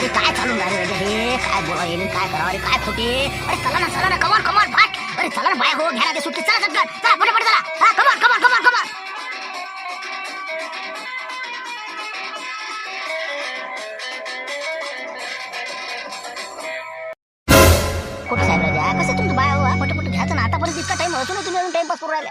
अरे काय चालून राहिले हे काय बोला येईल काय करावं अरे काय खोटे अरे चला ना कमॉन कमॉन फाट अरे चला ना बाय हो घ्या ते सुट्टी चला चला चला फटाफट चला हा कमॉन कमॉन कमॉन कमॉन कुठे साहेब राजा कसं तुमचं बाय हो पटपट घ्यायचं ना आतापर्यंत इतका टाइम असून तुम्ही अजून टाइमपास करू राहिले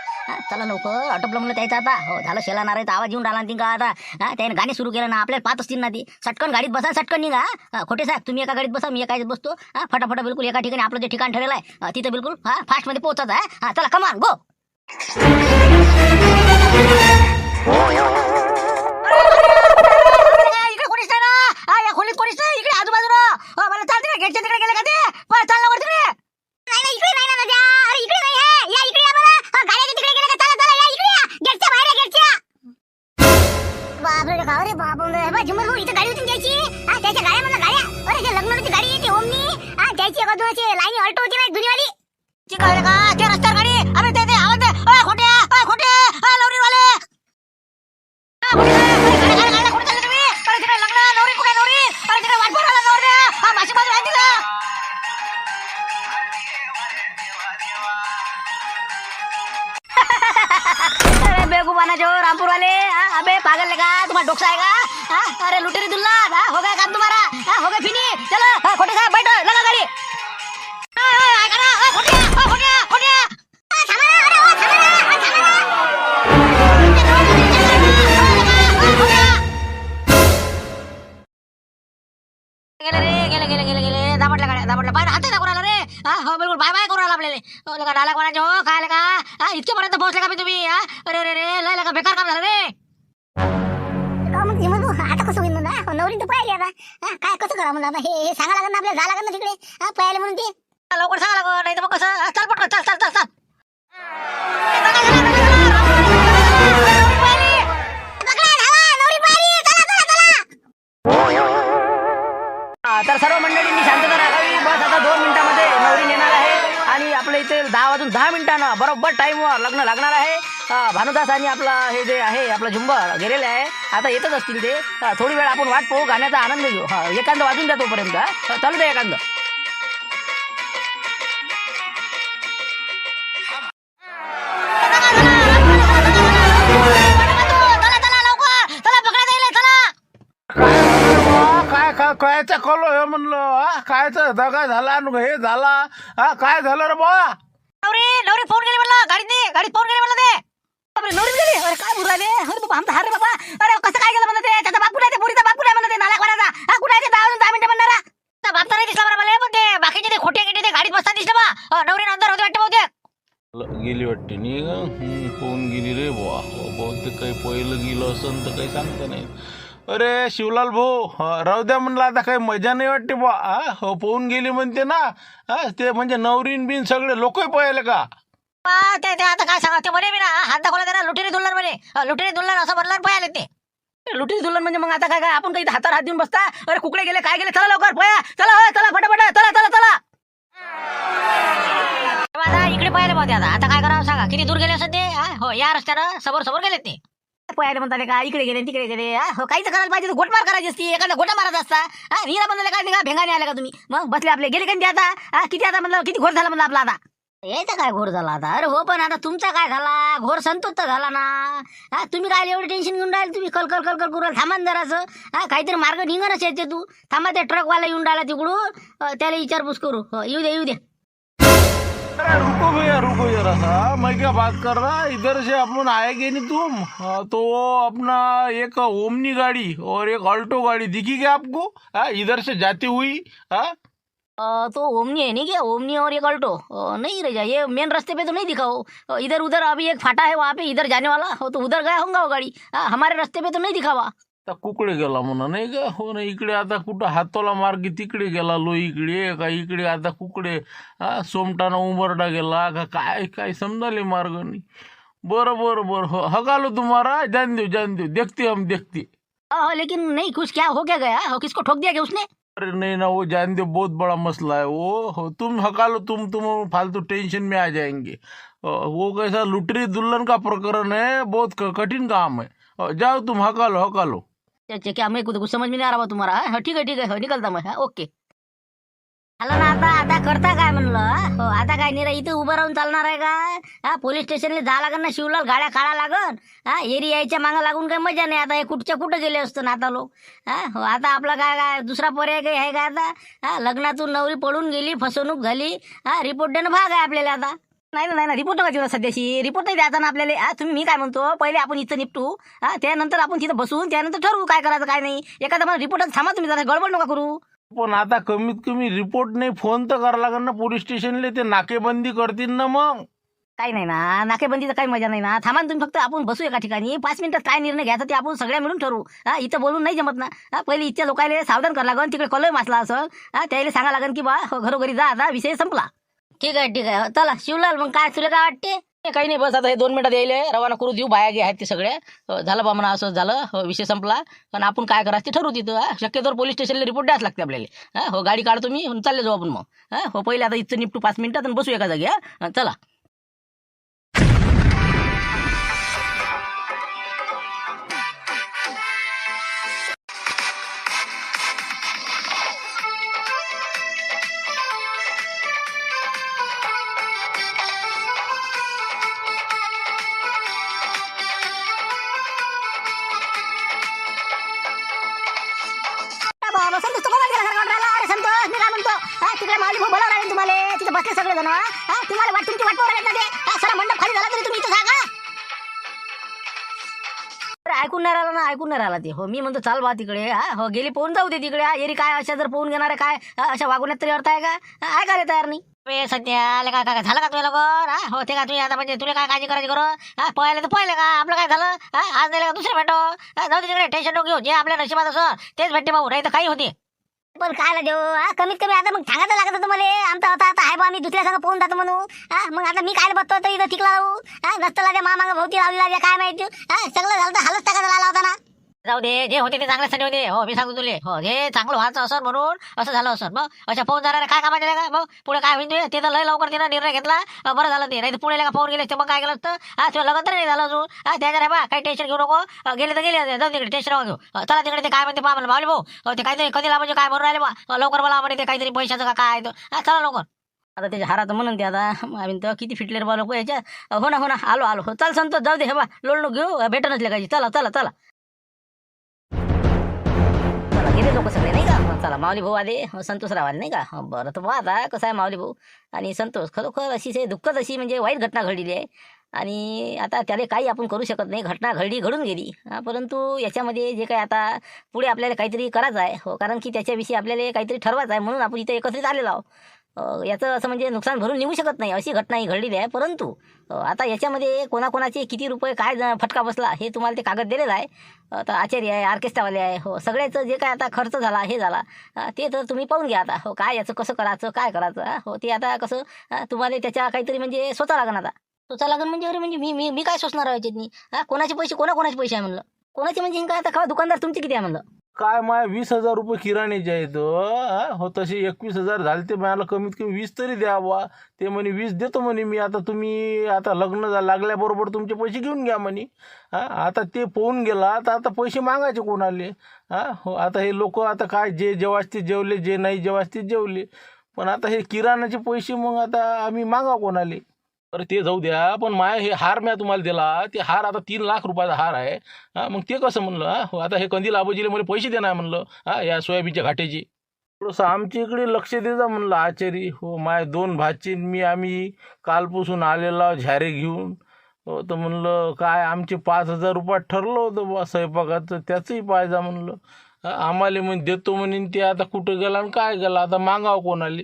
चला लवकर आटोपलं म्हणलं त्याचं आता हो झालं शेला नारायचा आवाज येऊन राहिला का आता त्याने गाणे सुरू केलं ना आपल्याला पाहत असतील ना ती सटकन गाडीत बसा सटकन निघा खोटे साहेब तुम्ही एका गाडीत बसा मी एका गाडीत बसतो फटाफट बिलकुल एका ठिकाणी आपलं जे ठिकाण ठरेल आहे तिथं बिलकुल फास्ट मध्ये पोहोचत आहे चला कमान गो इकडे कोणीच नाही ना या खोलीत कोणीच नाही इकडे आजूबाजूला मला चालते का गेटच्या तिकडे गेले का ते चालला वरती नाही इकडे नाही ना राजा अरे इकडे नाही आहे या इकडे या बरं गाड्याच्या तिकडे गेले का चला या इकडे या गेटच्या बाहेर गेटच्या बापरे रे बाप रे झुमर भाऊ इथे गाडी होती त्याची त्याच्या गाड्या म्हणलं गाड्या अरे जे लग्नाची गाडी आहे ती ओमनी त्याची एका दोनची लाईन ऑल्टो होती ना दुनियावाली ती गाडी का त्या रस्त्यावर गाडी अरे ते आवाज दे खोटे लवरीवाले कुठे चालले तुम्ही अरे तिकडे लग्न नवरी कुठे नवरी अरे तिकडे वाट बघायला नवरी माशी बाजू आहे तिला अरे बेगुबाना जो रामपुर वाले अबे पागल का तुम्हारा डोक्सा आएगा अरे लुटेरी दुल्ला हो गया काम तुम्हारा हो गया फिनी चलो खोटे साहब बैठो लगा गाड़ी गेले दाबटला पाहिजे हात दाखवून रे हो बिलकुल बाय बाय करून आपल्याला लगा डाला कोणाचे हो काय लगा इतकेपर्यंत पोहोचले का मी तुम्ही अरे रे लय लगा बेकार काम झालं रे आता कसं होईल म्हणा नवरी तर पाहिजे आता काय कसं करा म्हणा हे सांगा लागेल ना आपल्याला जा लागेल ना तिकडे पाहायला म्हणून ते लवकर सांगा लागेल नाही तर मग कसं चल पटकन चल तर सर्व मंडळींनी शांतता राखावी बस आता 2 मिनिटांमध्ये नवरी येणार आहे आणि आपल्या इथे 10 वाजून 10 मिनिटांना बरोबर टाईमवर लग्न लागणार आहे भानुदास आणि आपला हे जे आहे आपला झुंबर गेलेले आहे आता येतच असतील ते थोडी वेळ आपण वाट पाहू गाण्याचा आनंद घेऊ एखादं वाजून द्या तोपर्यंत चालू द्या एखादं कायचा कलो हे म्हणलं कायचा दगा झाला हे झाला काय झालं रे बा नवरी फोन केली म्हणलं गाडीत फोन केली म्हणलं ते नवरी गेली अरे काय बोलू राहिले अरे बाबा आमचा हार रे बाबा अरे कसं काय गेलं म्हणलं ते त्याचा बापू नाही ते पुरीचा बापू नाही म्हणलं ते नाला कोणाचा कुठे आहे ते 10 मिनिटं म्हणणारा बापचा नाही दिसला बरं मला पण ते बाकीचे ते खोटे ते गाडीत बसता दिसलं बा नवरी नंतर होते वाटतं बहुतेक गेली वाटते नाही फोन गेली रे बुवा बहुतेक काही पहिलं गेलं असं तर काही सांगता नाही अरे शिवलाल भाऊ राहू द्या म्हणलं आता काही मजा नाही वाटते बा हो पोहून गेली म्हणते ना ते म्हणजे नवरीन बिन सगळे लोकही पळले का ते आता काय सांगा ते म्हणे मी ना हात दाखवला त्यांना लुटेरी दुल्हन म्हणे लुटेरी दुल्हन असं म्हणलं पळाले ते लुटेरी दुल्हन म्हणजे मग आता काय काय आपण काही हातात हात देऊन बसता अरे कुकडे गेले काय गेले चला लवकर पळा चला फटाफट चला आता इकडे पळाले पाहते आता काय करावं सांगा किती दूर गेले असं ते हो या रस्त्यानं समोर गेले ते पळाले म्हणताले का इकडे गेले तिकडे गेले हो काहीच करायला पाहिजे घोटमार करायची असती एखादा घोटा मारत असता हिरा म्हणले काय का भेंगाने आले का तुम्ही मग बसले आपले गेले का आता किती आता म्हणलं किती घोट झाला म्हणलं आपला आता यायचा काय घोर झाला आता अरे हो पण आता तुमचा काय झाला घोर संतोष झाला ना तुम्ही काय एवढं टेन्शन घेऊन राहिले तुम्ही कल करू राहिले थांबा जरासं काहीतरी मार्ग निघणच येते तू थांबा त्या ट्रकवाला येऊन राहिला तिकडून त्याला विचारपूस करू येऊ दे अरे रुको जरा सा मैं क्या बात कर रहा इधर से अपन आएंगे नहीं तुम तो अपना एक ओमनी गाड़ी और एक ऑल्टो गाड़ी दिखी क्या आपको इधर से जाती हुई तो ओमनी है नहीं क्या ओमनी और एक ऑल्टो नहीं रह जाए मेन रास्ते पे तो नहीं दिखा हो इधर उधर अभी एक फाटा है वहाँ पे इधर जाने वाला हो तो उधर गया होगा वो गाड़ी हमारे रास्ते पे तो नहीं दिखा हुआ कुकडे गेला म्हणा नाही का हो ना इकडे आता कुठं हातोला मार्गी तिकडे गेला लोईकडे का इकडे आता कुकडे सोमटाना उंबरडा गेला का काय काय समजाले मार्ग नाही बरं हो हगालो तुम्हारा जान दो देखते हम देखते लेकिन नहीं कुछ क्या हो क्या गया हो किसको ठोक दिया क्या उसने अरे नहीं ना वो जान दो बहुत बड़ा मसला है वो हो तुम हकालो तुम फालतू टेंशन में आ जाएंगे वो कैसा लुटरी दुल्हन का प्रकरण है बहुत कठिन काम है जाओ तुम हकालो त्याचे क्या मैं कुछ समझ में नहीं आ रहा तुम्हाला हा ठीक आहे हो निकलता मग हा ओके. आलं ना आता आता करता काय म्हणलं हो आता काय नाही रे इथे उभं राहून चालणार आहे का हा पोलीस स्टेशनला जा लागन ना शिवलाल गाड्या काढा लागन हा एरी यायच्या मागं लागून काही मजा नाही आता हे कुठच्या कुठं गेले असतं ना आता लोक हा हो आता आपला काय काय दुसरा पर्याय काही आहे का आता हा लग्नातून नवरी पळून गेली फसवणूक झाली हा रिपोर्ट देणं भाग आहे आपल्याला आता. नाही रिपोर्ट नका देऊ सध्याशी रिपोर्ट नाही द्यायचा ना आपल्याला हा तुम्ही मी काय म्हणतो पहिले आपण इथं निपटू हा त्यानंतर आपण तिथं बसून त्यानंतर ठरवू काय करायचं काय नाही एखादा मला रिपोर्टच थांबा तुम्ही जरा गडबड नका करू. पण आता कमीत कमी रिपोर्ट नाही फोन तर करावं लागेल ना पोलीस स्टेशनला ते नाकेबंदी करतील ना मग. काही नाही ना नाकेबंदीचं काही मजा नाही ना थांबा ना तुम्ही फक्त आपण बसू एका ठिकाणी 5 मिनिटात काय निर्णय घ्यायचा ते आपण सगळ्या मिळून ठरवू हा इथं बोलून नाही जमत ना हा पहिले इथच्या लोकांना सावधान करावं लागन तिकडे कलय मासला असं हा त्याला सांगा लागन की बा हो, घरोघरी जा आता विषय संपला. ठीक आहे चला शिवलाल मग काय तुला काय वाटते. काही नाही बस आता हे 2 मिनिटात यायले रवाना करू देऊ बाया गे आहेत ते सगळे हो, झालं बा म्हणा असं झालं हो, विषय संपला पण आपण काय करायचं ते ठरवू तिथं हा शक्यतोवर पोलीस स्टेशनला रिपोर्ट द्यायच लागते आपल्याला हा हो गाडी काढतो मी चालले जाऊ आपण मग हा हो पहिले आता इथं निपटू 5 मिनिटात आणि बसू एका जागी हा चला. बाबा संतोष तो कोणाला गेला घराकडे राहिला अरे संतोष मी काय म्हणतो हा तिकडे माऊली भाऊ बोलावं लागेल तुम्हाला तिथे बसले सगळे जण हा तुम्हाला वाट तुमची वाट पाहू लागेल ना ते सारा मंडप खाली झाला तरी तुम्ही इथं जागा ऐकून नाही राहिला ना ऐकून नाही राहिला ते हो मी म्हणतो चाल बा तिकडे हा हो गेली पोहून जाऊ दे तिकडे हा एरी काय अशा जर पोहून घेणार आहे काय अशा वागवण्यात तरी अर्थ आहे का ऐकायला तयार नाही. सध्या काय काय झालं का तुला लवकर हा हो ते का तुम्ही आता म्हणजे तुला काय काळजी करायची करू हा पळायला तर पळले का आपलं काय झालं हा आज नाही का दुसरं भेटो जाऊ दे तिकडे टेन्शन नको घेऊ जे आपल्या नशिबात असं तेच भेटते भाऊ नाही तर काही होते. पण काय देऊ कमीत कमी आता मग सांगायचं लागत होतं मला आमचा होता आता आहे बा मी दुसऱ्या संग पोहून जातो म्हणून हा मग आता मी काय बघतो तर इथं टिकला राहू हा नसतं त्या मामांग भोवती लावली काय माहिती हा सगळं झालं तर हालच टाकायला आला होता ना. जाऊ दे जे होते ते चांगल्यासाठी होते हो मी सांगतो तुले हो हे चांगलं व्हायचं असं म्हणून असं झालं असं मग अशा पाहून जाणार काय कामाचे का मग पुढे काय होईल ते तर लय लवकर तिनं निर्णय घेतला बरं झालं ते नाही तर पुढे का पाहून गेले ते मग काय केलं असतं हा तुला लग्न तर नाही झालं अजून हा त्याच्या बा काही टेन्शन घेऊ नको गेले तर गेले जाऊ तिकडे टेन्शन घेऊ चला तिकडे ते काय म्हणते पहा मला मावली भाऊ ते काहीतरी कधी लावायचे काय म्हणून राहिले बा लवकर मला म्हणे ते काहीतरी पैशाचं का काय हा चला लवकर आता त्याच्या हारात म्हणून ते आता आम्ही तर किती फिटले रे बा लोक याच्या हो ना आलो हो चल संतोष जाऊ दे हे बा लोड घेऊ भेट नसले काही चला गेले लोक सगळे नाही का चला माऊली भाऊ आले संतोषराव आले नाही का बरं तर आता कसं आहे माऊली भाऊ आणि संतोष खरोखर अशी दुःखद अशी म्हणजे वाईट घटना घडलेली आहे आणि आता त्याला काही आपण करू शकत नाही घटना घडून गेली परंतु याच्यामध्ये जे काही आता पुढे आपल्याला काहीतरी करायचं आहे हो कारण की त्याच्याविषयी आपल्याला काहीतरी ठरवायचं आहे म्हणून आपण इथे एकत्रित आलेलो आहोत. याचं असं म्हणजे नुकसान भरून निघू शकत नाही अशी घटना ही घडलेली आहे परंतु आता याच्यामध्ये कोणाकोणाचे किती रुपये काय फटका बसला हे तुम्हाला ते कागद दिलेलं आहे. तर आचार्य आहे ऑर्केस्ट्रावाले आहे हो सगळ्याचं जे काय आता खर्च झाला हे झाला ते तर तुम्ही पाहून घ्या आता हो काय याचं कसं करायचं काय करायचं हो ते आता कसं तुम्हाला त्याच्या काहीतरी म्हणजे स्वतः लागण आता स्वतः लागण म्हणजे अरे म्हणजे मी काय सोचणार आहे याच्यातनी कोणाचे पैसे कोणाचे पैसे आहे म्हणलं कोणाचे म्हणजे काय आता दुकानदार तुमचे किती आहे म्हणलं काय माय 20,000 रुपये किराण्याचे आहेत हो तसे 21,000 झाले ते मला कमीत कमी 20 तरी द्या बा ते म्हणे 20 देतो म्हणे मी आता तुम्ही आता लग्न लागल्याबरोबर तुमचे पैसे घेऊन घ्या म्हणे आता ते पोहून गेला तर आता पैसे मागायचे कोणाले हो आता हे लोक आता काय जे जेव्हा ते जेवले जे नाही जेव्हा ते जेवले पण आता हे किराणाचे पैसे मग आता आम्ही मागा कोणाले. अरे ते जाऊ द्या पण माय हे हार मी तुम्हाला दिला ते हार आता 3 लाख रुपयाचा हार आहे मग ते कसं म्हणलं हो आता हे कंदील आबोजीले मला पैसे देणार म्हणलं या सोयाबीनच्या घाट्याची थोडंसं आमच्या इकडे लक्ष दे जा म्हणलं आचारी हो माय 2 भाचीन आम्ही कालपासून आलेला झारे घेऊन हो तर म्हणलं काय आमचे 5,000 रुपयात ठरलं होतं बा स्वयंपाकाचं त्याचंही पाहिजे म्हणलं आम्हाला मग देतो म्हणून ते आता कुठं गेला आणि काय गेला आता मागावं कोणाले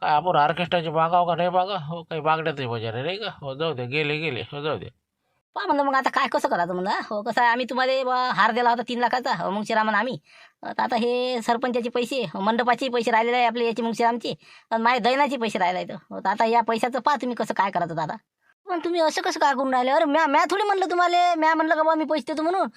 काय आपण ऑर्केस्ट्राचे बागाव का नाही बागा हो काही बागड्यातही बजार आहे नाही का हो जाऊ दे गेले हो जाऊ दे पहा म्हणलं मग आता काय कसं करायचं म्हणलं हो कसं आहे आम्ही तुम्हाला हार दिला होता 3 लाखाचा हो मुंगशीरामन आम्ही तर आता हे सरपंचाचे पैसे मंडपाचे पैसे राहिलेले आहे आपले याचे मुंगशीरामचे आणि माझ्या दैनाचे पैसे राहिले आहेत हो तर आता या पैशाचं पहा तुम्ही कसं काय करायचं दादा पण तुम्ही असं कसं काय करून राहिले अरे म्या थोडी म्हणलं तुम्हाला म्या म्हणलं का बा मी पैसे देतो म्हणून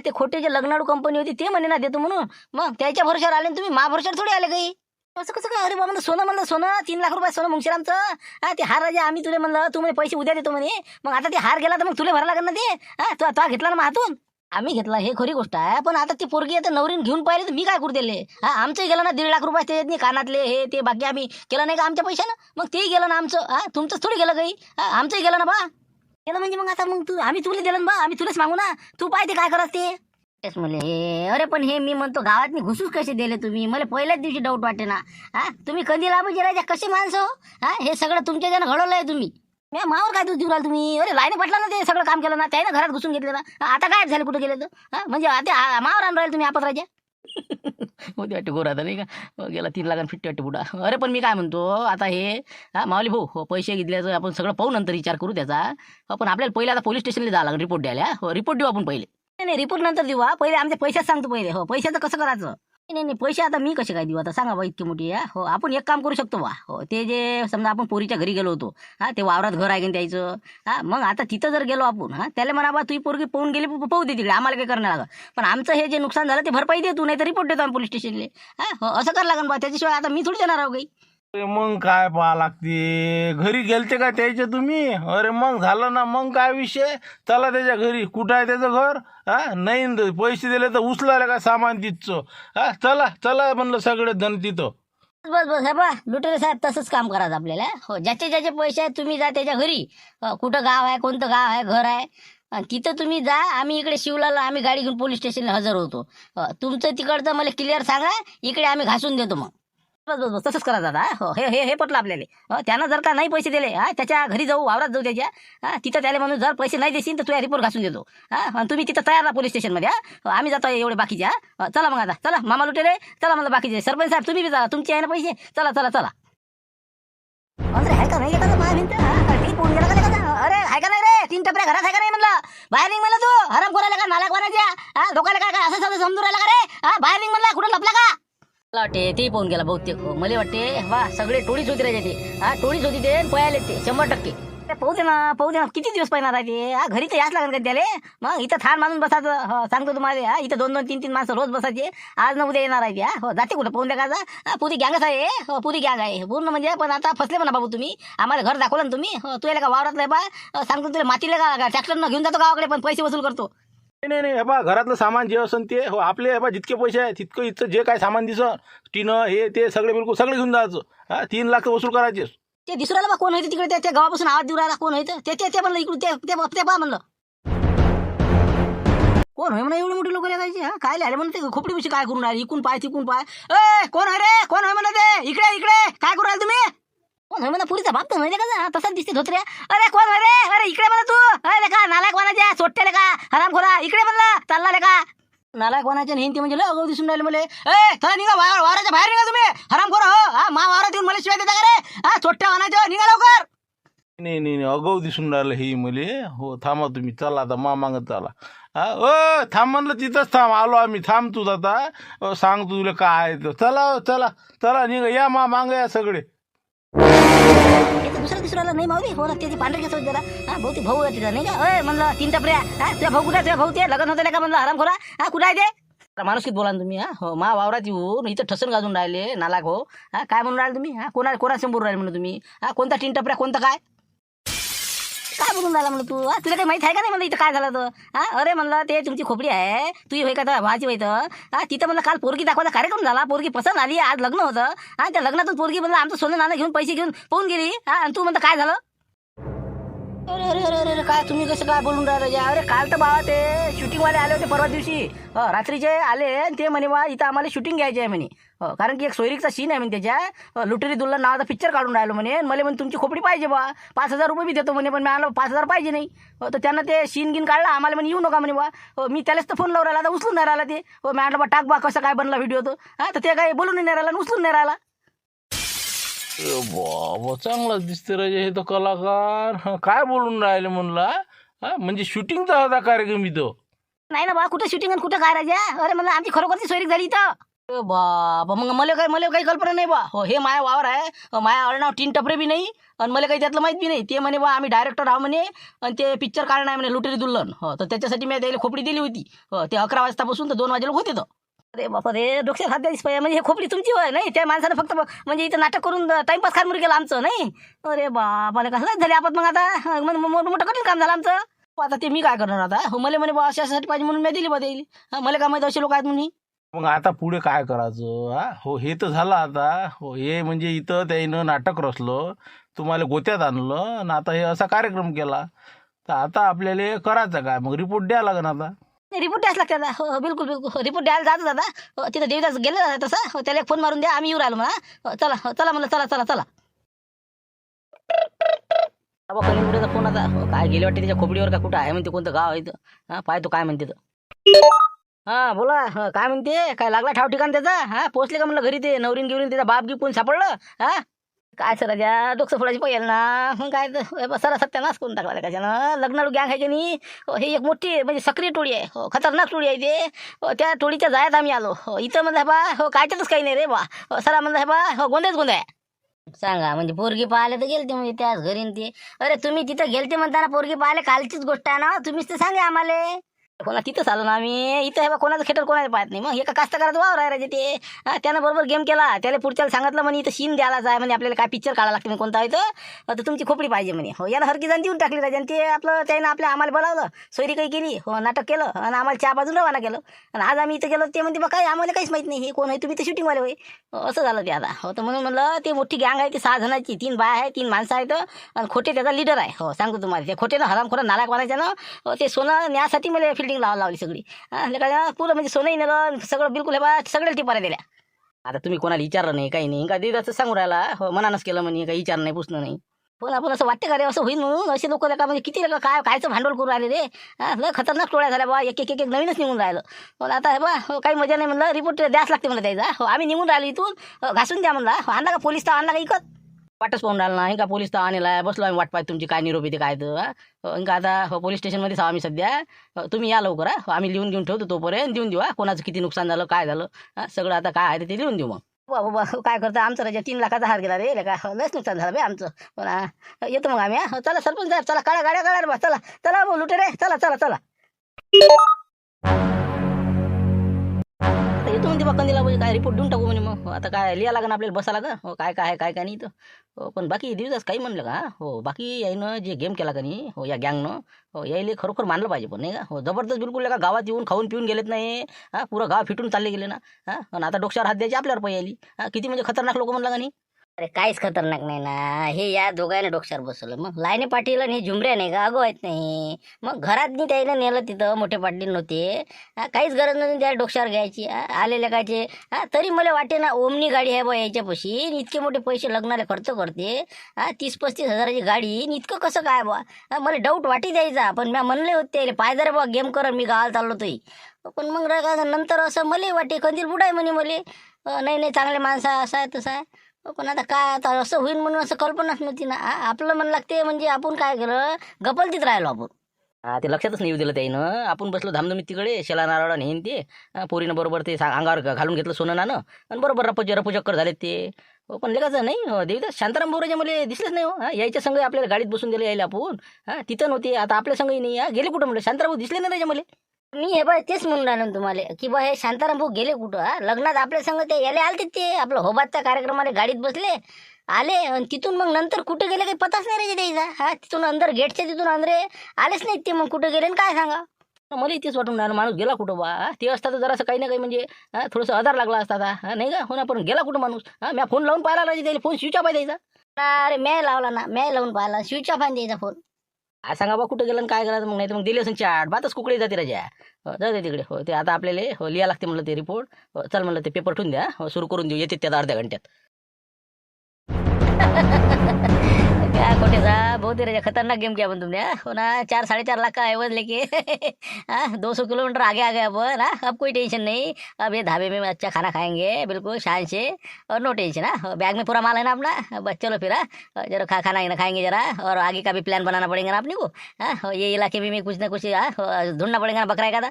ते खोटे जे लग्नाडू कंपनी होती ते म्हणे ना देतो म्हणून मग त्याच्या भरोशावर आले तुम्ही मा भरोशावर थोडी आले काही असं कसं काय अरे बाबा सोनं म्हणलं सोनं 3 लाख रुपये सोनं मुंगशीरामचं ते हार राजा आम्ही तुला म्हणलं तू म्हणे पैसे उद्या देतो म्हणे मग आता ते हार गेला तर मग तुला भरायला लागेल ना ते तो घेतला ना मग हातून आम्ही घेतला हे खरी गोष्ट आहे, पण आता ती पोरगी आता नवरीन घेऊन पाहिले तर मी काय करू दिले? हा, आमचंही गेलं ना 1.5 लाख रुपये ते कानातले हे ते बाकी आम्ही केलं नाही का आमच्या पैशानं? मग तेही गेलं ना आमचं. हा, तुमचंच थोडी गेलं काही. हा, आमचंही गेलं ना बा. गेलं म्हणजे मग आता मग तू आम्ही तुला दिलं ना बा, आम्ही तुलाच मागू ना. तू पाहिजे काय करत ते. तेच म्हणले हे. अरे पण हे मी म्हणतो गावात मी घुसूच कसे दिले तुम्ही? मला पहिल्याच दिवशी डाऊट वाटे ना. हा, तुम्ही कधी लाभू राजा कसे माणसं हो? हा, हे सगळं तुमच्या ज्यानं घडवलंय तुम्ही. मी मावर काय तू देऊ राहिला तुम्ही? अरे लाईने पटला ना ते सगळं काम केलं ना, त्याने घरात घुसून घेतलं ना. आता काय झालं कुठे गेले तर? हा, म्हणजे आता मावर आणून राहिले तुम्ही आपत राजा. होती वाटते गोरा आता नाही का? गेला 3 लाख 50 वाटते बुडा. अरे पण मी काय म्हणतो आता हे हा माऊली भाऊ हो, पैसे घेतल्याचं आपण सगळं पाहू नंतर विचार करू त्याचा. पण आपल्याला पहिले आता पोलीस स्टेशनला जावं लागेल रिपोर्ट द्यायला. हो, रिपोर्ट देऊ आपण पहिले. नाही रिपोर्ट नंतर देऊ. पहिले आमच्या पैशाच सांगतो पहिले. हो, पैशाचं कसं करायचं? नाही पैसे आता मी कसे काय देऊ आता सांगा बा इतकी मोठी. हो, आपण एक काम करू शकतो बा. हो, ते जे समजा आपण पोरीच्या घरी गेलो होतो. हा, ते वावरात घर आहे की त्याचं. हा, मग आता तिथं जर गेलो आपण हा त्याला म्हणा बा तुझी पोरगी पाहून गेली पाहू दे तिकडे, आम्हाला काही करणं लागलं. पण आमचं हे जे नुकसान झालं ते भरपाई दे तू, नाही तर रिपोर्ट देतो आम्ही पोलीस स्टेशनला. हा, हो, असं करावं लागेल बा. त्याच्याशिवाय आता मी थोडी देणार आहो काही. अरे मग काय पाहा लागते? घरी गेलते का त्याचे तुम्ही? अरे मग झालं ना, मग काय विषय? चला त्याच्या घरी. कुठं आहे त्याचं घर? हा, नाही पैसे दिले तर उचलायला का सामान तिथचं? हा, चला चला म्हणलं सगळे जण तिथं. बस बस हे बा लुटेरे साहेब तसंच काम करायचं आपल्याला. हो, ज्याचे ज्याचे पैसे आहेत तुम्ही जा त्याच्या घरी. कुठं गाव आहे, कोणतं गाव आहे, घर आहे, तिथं तुम्ही जा. आम्ही इकडे शिवलाला आम्ही गाडी घेऊन पोलीस स्टेशनला हजर होतो. तुमचं तिकडचं मला क्लिअर सांगा, इकडे आम्ही घासून देतो मग. बस बस बस तसंच करा दादा. हो, हे हे हे पटलं आपल्याला. त्यानं जर का नाही पैसे दिले हा त्याच्या घरी जाऊ, वावरात जाऊ त्याच्या. हा, तिथं त्याला म्हणून जर पैसे नाही देशील तर तुझ्या रिपोर्ट घासून देतो. हा, आणि तुम्ही तिथं तयार राहा पोलीस स्टेशनमध्ये. हा, आम्ही जातो एवढे बाकीचे. हा, चला मग आता चला मामा लुटेले. चला म्हणलं बाकीचे सरपंच साहेब तुम्ही बी जा, तुमचे आहे ना पैसे. चला चला चला. अरे आहे का नाही येतात माझ्या भिंत? ठीक पोहून गेला का नाही? अरे आहे का नाही रे? 3 टपऱ्या घरात आहे का नाही म्हणलं? बाहेर निघ म्हणलं तू. हराम खोरायला का नालायक बनायच्या? हा, लोकांना काय काय असं सगळं समजून राहिला का रे? हा, बाहेर निघ म्हणलं. कुठं लपला का? मला वाटते ते पोहून गेला बहुतेक. मला वाटते वा सगळे टोळीच होती राजा ते. हा, टोळीच होती ते पळाले ते 100%. पाहू दे ना किती दिवस पाहिणार आहे ते. हा, घरी तर याच लागेल का त्याला? मग इथं थान मानून बसायचं. हो, सांगतो तुम्हाला. हा, इथं 2-2, 3-3 माणसं रोज बसायचे. आज न उद्या येणार आहे त्या. हो, जाते कुठं पाहून द्या का? पुरी गँगच आहे. हो, पुरी गँग आहे पूर्ण म्हणजे. पण आता फसले म्हणा बाबू तुम्ही. आम्हाला घर दाखवलं ना तुम्ही. हो, तू याला का वावरातलं बा सांगतो तुला मातीला का ट्रॅक्टरनं घेऊन जातो गावाकडे, पण पैसे वसूल करतो. नाही नाही हे बा घरातलं सामान जे असन ते हो आपले हे बा जितके पैसे आहे तितकं इथं जे काय सामान दिसन टिनं हे ते सगळे बिलकुल सगळे घेऊन जायचं. हा, 3 लाख वसूल करायचे. ते दिसू राहिलं बा कोण होते तिकडे त्या गावापासून आवाज देऊ राहिला कोण होतं ते ते ते म्हणलं इकडून ते पा म्हणलं कोण होय म्हणा एवढी मोठी लोक लागायची. हा, काय आले म्हणते खोपडी पिशी काय करून राहिले इकून पाय तिकून पाय. ए कोण आहे रे? कोण होय म्हणा ते? इकडे इकडे काय करू राहिले तुम्ही? कोण होय म्हणा पुरीचा बाप तर माहिती का? तसाच दिसते धोत्र्या. अरे कोण होय रे? अरे इकडे म्हणा तू. अरे का नालायक कोणाच्या सोट्याले का हराम खोरा इकडे म्हणलं चालला का नालायक कोणाच्या नेहमी म्हणजे लय अगाऊ दिसून राहिले मला. ए चला निघा वावराच्या बाहेर निघा तुम्ही हराम खोरा. हो, हा मा वावरात येऊन मला शिवाय देता का रे? हा, छोट्या वाहनाच्या निघा लवकर. नाही नाही नाही अगाऊ दिसून राहिलं हे मले. हो, थांबा तुम्ही. चला आता मागत चला. हा, ओ थांब म्हणलं तिथंच थांब. आलो आम्ही. थांब तू आता सांग तुला काय आहे तर. चला चला चला निघा या मांग या सगळे. दुसरा दिसराला नाही मावली. हो ना त्याची पांढरे केस होते जरा. हा, भाऊ ते भाऊ आहे तिथं नाही का? अय म्हणलं 3 टपऱ्या. हा, तुझ्या भाऊ कुठे? तुझ्या भाऊ ते लग्न होतं का म्हणलं हराम खोरा. हा, कुठं आहे ते? माणूस बोला ना तुम्ही. हा, हो, मा वावरात येऊन इथं ठसन गाजून राहिले नालाक. हो, हा, काय म्हणून राहिले तुम्ही? हा, कोणासमोर राहिले म्हणून तुम्ही? हा, कोणता 3 टपऱ्या कोणता काय बोलून राहिला म्हणलं तू? हा, तुला काही माहिती आहे का नाही म्हणलं इथं काय झालं तर? हा, अरे म्हणलं ते तुमची खोपडी आहे तुझी होय का तर भावाची होय तर. हा, तिथं म्हणलं काल पोरगी दाखवायचा कार्यक्रम झाला. पोरगी पसंत आली. आज लग्न होतं. हा, त्या लग्नातून पोरगी म्हणलं आमचं सोनं नाणं घेऊन पैसे घेऊन पाहून गेली. हा, आणि तू म्हणतं काय झालं? अरे अरे अरे अरे काय तुम्ही कसं काय बोलून राहिलं? अरे काल तर बाबा ते शूटिंगवाले आले होते परवा दिवशी. रात्रीचे आले आणि ते म्हणे बा इथं आम्हाला शूटिंग घ्यायची आहे म्हणे. कारण की एक सोयरीकचा सीन आहे म्हणे त्याच्या. लुटेरी दुल्हन नावाचा पिक्चर काढून राहिलो म्हणे. मला म्हणे तुमची खोपडी पाहिजे बा 5,000 रुपये बी देतो म्हणे. पण मला 5,000 पाहिजे नाही. तर त्यांना ते सीन गिन काढला. आम्हाला म्हणे येऊ नका म्हणे बा. मी त्यालाच तर फोन लावून राहिला. आता उचलून नाही राहिला ते. हो, मी म्हटलं बा टाक बा कसं काय बनला व्हिडिओ तो. हा, तर ते काय बोलून नाही राहिला आणि उचलून नाही राहिला. बाबा चांगलाच दिसते राजे हे तर कलाकार. काय बोलून राहिले म्हणला? हा, म्हणजे शूटिंगचा होता कार्यक्रम इथं? नाही ना बा कुठं शूटिंग आणि कुठं काय राजा. अरे म्हणलं आमची खरोखरची सोयरीक झाली इथं. बाबा मग मला काही कल्पना नाही बा. हो, हे माया वावर आहे. माया आडनाव 3 टपरे बी नाही आणि मला काही त्यातलं माहीत बी नाही. ते म्हणे बा आम्ही डायरेक्टर आहो म्हणे आणि ते पिक्चर काढणं आहे म्हणे लुटेरी दुल्हन. हो, तर त्याच्यासाठी मी त्याला खोपडी दिली होती. हो, ते 11 वाजतापासून तर 2 वाजेला होते तर. अरे बापा रे डोक्यात हात द्यायची पाहिजे. म्हणजे हे खोपडी तुमची होय नाही? त्या माणसानं फक्त म्हणजे इथं नाटक करून टाइमपास खारमुरी केला आमचं नाही. अरे बापा कसं झाले आपण मग आता मोठं कठीण काम झालं आमचं. आता ते मी काय करणार आता? हो मला म्हणे बा अशासाठी पाहिजे म्हणून मी दिली बा देईल. मला काय माहिती असे लोक आहेत म्हणून. मग आता पुढे काय करायचं? हा हो, हे तर झालं आता. हो, हे म्हणजे इथं त्यानं नाटक रचलं, तुम्हाला गोत्यात आणलं आणि आता हे असा कार्यक्रम केला. तर आता आपल्याला करायचं काय? मग रिपोर्ट द्यावा लागेल आता. रिपोर्ट द्यायच लागते आता. हो बिलकुल बिलकुल रिपोर्ट द्यायला जातो दादा. तिथं देवदास गेलं तसं. त्याला एक फोन मारून द्या, आम्ही येऊ राहिलो म्हणा. चला चला म्हणलं, चला चला चला. बाबा कलिंगुड्याचा फोन आता. काय गेले वाटते त्याच्या खोपडीवर का कुठं आहे म्हणते, कोणतं गाव आहे इथं. हा पाहतो काय म्हणते तर. हा बोला. काय म्हणते, काय लागला ठाव ठिकाण त्याचा? हा पोचले का म्हणलं घरी ते नवरीन गिवरीन त्याचा बाप गिपून सापडलं? हा काय सर राजा डोकं फोडायची पाहिजे ना. मग काय सरा सत्यानाश करून टाकला त्याच्यानं. लग्नाळू गँग आहे की नाही. हे एक मोठी म्हणजे सक्रिय टोळी आहे. खतरनाक टोळी आहे ते. त्या टोळीच्या जायत आम्ही आलो. इथं म्हणलं बा कायच्यातच काही नाही रे बा. सरा म्हणलं बा गोंधळच गोंधळ आहे. सांगा म्हणजे पोरगी पाहायला तर गेलते म्हणजे त्याच घरी न ते. अरे तुम्ही तिथं गेलते म्हणताना पोरगी पाहायला कालचीच गोष्ट आहे ना. तुम्हीच तर सांगा आम्हाला. कोणा तिथंच आलो ना आम्ही. इथं हे बा कोणाचं खेटर कोणाला पाहत नाही. मग एका कास्तकाराचं वावर आहे राजे ते. त्यानं बरोबर गेम केला. त्याला पुढच्याला सांगितलं म्हणे इथं सीन द्यायला जाय म्हणे, आपल्याला काय पिक्चर काढायला लागते म्हणे कोणता आहे तर तुमची खोपडी पाहिजे म्हणे. हो याला हरकी जण देऊन टाकली राजे. आणि ते आपलं त्यानं आपल्या आम्हाला बोलावलं, सोयरी काही केली, हो नाटक केलं आणि आम्हाला चहा बाजून रवाना केलं. आणि आज आम्ही इथं गेलो ते म्हणते बा काय आम्हाला काहीच माहित नाही, हे कोण आहे तुम्ही तर शूटिंगवाले होय. असं झालं ते आता. हो तर म्हणून म्हणलं ते मोठी गँग आहे ती 6 जणांची. 3 बाया आहे, 3 माणसं आहेत आणि खोटे त्याचा लीडर आहे. हो सांगतो तुम्हाला, ते खोटे ना हरामखोर नालायक बनायचं ना. ते सोनं न्यासाठी मला फिल्डिंग लावली सगळी. काय पुरं म्हणजे सोनंही नेलं सगळं बिलकुल. हे बा सगळ्या टिपाऱ्या दिल्या. आता तुम्ही कोणाला विचारलं नाही काही नाही का देवाचं सांगू राहिला. हो मनानच केलं म्हणे, काही विचार नाही पुसणं नाही. पण आपण असं वाटतं का रे असं होईल म्हणून? असे लोक का म्हणजे किती लोक काय कायचं भांडवल करून राहिले रे. लय खतरनाक टोळ्या झाल्या बा. एक एक एक एक नवीनच निघून राहिलं. पण आता हे बा काही मजा नाही म्हणलं. रिपोर्ट द्यास लागते म्हणलं त्याचा. हो आम्ही निघून राहिलो इथून. घासून द्या म्हणला. आणला का पोलीस तर आणला का इकत? वाटच पाहून राहिला नाही का पोलीस तर आणला. बसलो आम्ही वाट पाहत तुमची काय निरोप येते काय तर. ఇంకా आता पोलीस स्टेशनमध्येच आहोत आम्ही सध्या. तुम्ही या लवकर. आम्ही लिहून घेऊन ठेवतो तोपर्यंत. देऊन देऊ कोणाचं किती नुकसान झालं काय झालं. सगळं आता काय आहे ते लिहून देऊ. मग बाबा काय करतं आमचं राजा 3 लाखाचा हार गेला रे का. लयच नुकसान झालं बे आमचं. पण येतो मग आम्ही. चला सरपंच साहेब चला, काळ्या गाड्या काढा रे बा. चला चला लुटे रे. चला चला चला येतो म्हणते बा कंदीला म्हणजे काय रिपोर्ट देऊन टाकू म्हणे. मग आता काय लिहा लागेल आपल्याला, बसा लागेल. हो काय काय आहे काय काय नाही तर. हो पण बाकी दिवसाच काही म्हणलं का. हो बाकी यायनं जे गेम केला का नाही हो या गँगनं, हो यायले खरोखर मानलं पाहिजे पण नाही का. हो जबरदस्त बिलकुल का गावात येऊन खाऊन पिऊन गेलेत नाही. पुरं गाव फिटून चालले गेले ना. आणि आता डोक्यावर हात द्यायचे आपल्यावर पाहिजे आली. किती म्हणजे खतरनाक लोक म्हणलं का नाही. अरे काहीच खतरनाक नाही ना. हे या दोघांना डोक्यावर बसवलं. मग लाईने पाटील आणि हे झुमऱ्या नाही का अगो आहेत नाही. मग घरात नाही त्याने नेलं तिथं. मोठे पाटील नव्हते. काहीच गरज नाही त्या डोक्यावर घ्यायची. आलेले कायचे. तरी मला वाटे ना ओमनी गाडी आहे बा याच्यापाशी. इतके मोठे पैसे लग्नाला खर्च करते. 30-35 हजाराची गाडी. इतकं कसं काय बा. मला डाऊट वाटी द्यायचा. पण मी म्हणले होते पाय जरा बा गेम कर मी गावाला चाललो तोही. पण मग नंतर असं मला वाटे कंदील बुडाय म्हणे मले. नाही नाही चांगले माणसं असं आहे तसं आहे. पण आता काय आता असं होईल म्हणून असं कल्पनाच नव्हती ना. आपलं मन लागते म्हणजे आपण काय केलं गपलतीत राहिलो आपण. ते लक्षातच नाही येऊ दिलं त्यानं. आपण बसलो धामधमीत तिकडे शेला नारळा नेईन ते. पोरीनं बरोबर ते अंगावर घालून घेतलं सोनं नानं आणि बरोबर रपूचक्कर झालेत ते. पण लेखाचं नाही देवीदा शांताराम बोराजे मला दिसलेच नाही. हो यायच्या संघ आपल्याला गाडीत बसून दिलं यायला आपण. तिथं नव्हते आता आपल्या संघही नाही. गेले कुठं म्हणलं शांताराम दिसले नाही त्याच्या मला. मी हे बा तेच म्हणून राहिलो तुम्हाला की बा हे शांताराम भाऊ गेले कुठं. लग्नात आपल्या संग ते याले आलते ते आपलं होबातच्या कार्यक्रमाला गाडीत बसले आले. आणि तिथून मग नंतर कुठे गेले काही पताच नाही रे द्यायचा. तिथून अंदर गेटच्या तिथून अंदरे आलेच नाहीत ते. मग कुठे गेले आणि काय सांगा. मला तेच वाटून राहिलं माणूस गेला कुठं बा. ते असता तर जरासं काही ना काही म्हणजे थोडंसं आधार लागला असता नाही का. हो ना पण गेला कुठं माणूस. मी फोन लावून पाहिला राजे त्याला. फोन स्विच ऑफ आहे द्यायचा. अरे मी लावला ना. मी लावून पाहिला स्विच ऑफ आहे द्यायचा फोन. काय सांगा बा कुठं गेलं काय करायचं. मग नाही तर मग दिली असं चाट बातच कुकडे जाते राजा. जाते तिकडे. हो ते आता आपल्याला हो लिहा लागते म्हणलं ते रिपोर्ट. चल म्हणलं ते पेपर ठेवून द्या. हो सुरू करून देऊ. येते त्यात अर्ध्या घंट्यात. क्या कोटे साहब बहुत ही राजा खतरनाक गेम किया अपन तुमने. हो ना 4-4.5 लाख का एवज लेके 200 किलोमीटर आगे आ गए अपन. अब कोई टेंशन नहीं. अब ये ढाबे में अच्छा खाना खाएंगे बिल्कुल शान से और नो टेंशन. बैग में पूरा माल है ना अपना. बस चलो फिर जरा खाना खाएंगे जरा. और आगे का भी प्लान बनाना पड़ेगा ना अपने को. ये इलाके में कुछ ना कुछ ढूंढना पड़ेगा ना बकरा का.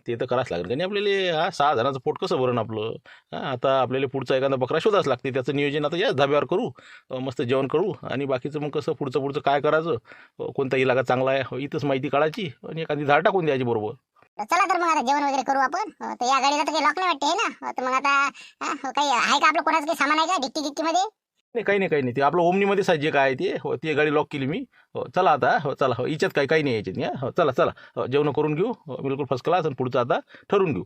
ते तर करावंच लागेल त्याने आपल्याला. 6 जणांचं पोट कसं भरण आपलं. आता आपल्याला पुढचा एखादा बकरा शोधाच लागते. त्याचं नियोजन आता याच धाब्यावर करू. मस्त जेवण करू आणि बाकीचं मग कसं पुढचं काय करायचं. कोणता इलाका चांगला आहे इथंच माहिती काढायची आणि एखादी झाड टाकून द्यायची बरोबर. चला तर मग आता जेवण वगैरे करू आपण. तर या गाडीला तर काही लॉक नाही वाटते ना. तर मग आता काही आहे का आपलं कोणाचं काही सामान आहे का डिक्की मध्ये. नाही काही नाही ते आपलं ओमनीमध्येच आहे जे काय आहे ते. हो ती गाडी लॉक केली मी. हो चला आता. हो चला. हो याच्यात काही नाही याच्यात. हो चला हो जेवण करून घेऊ. बिलकुल फर्स्ट क्लास. आणि पुढचं आता ठरवून घेऊ.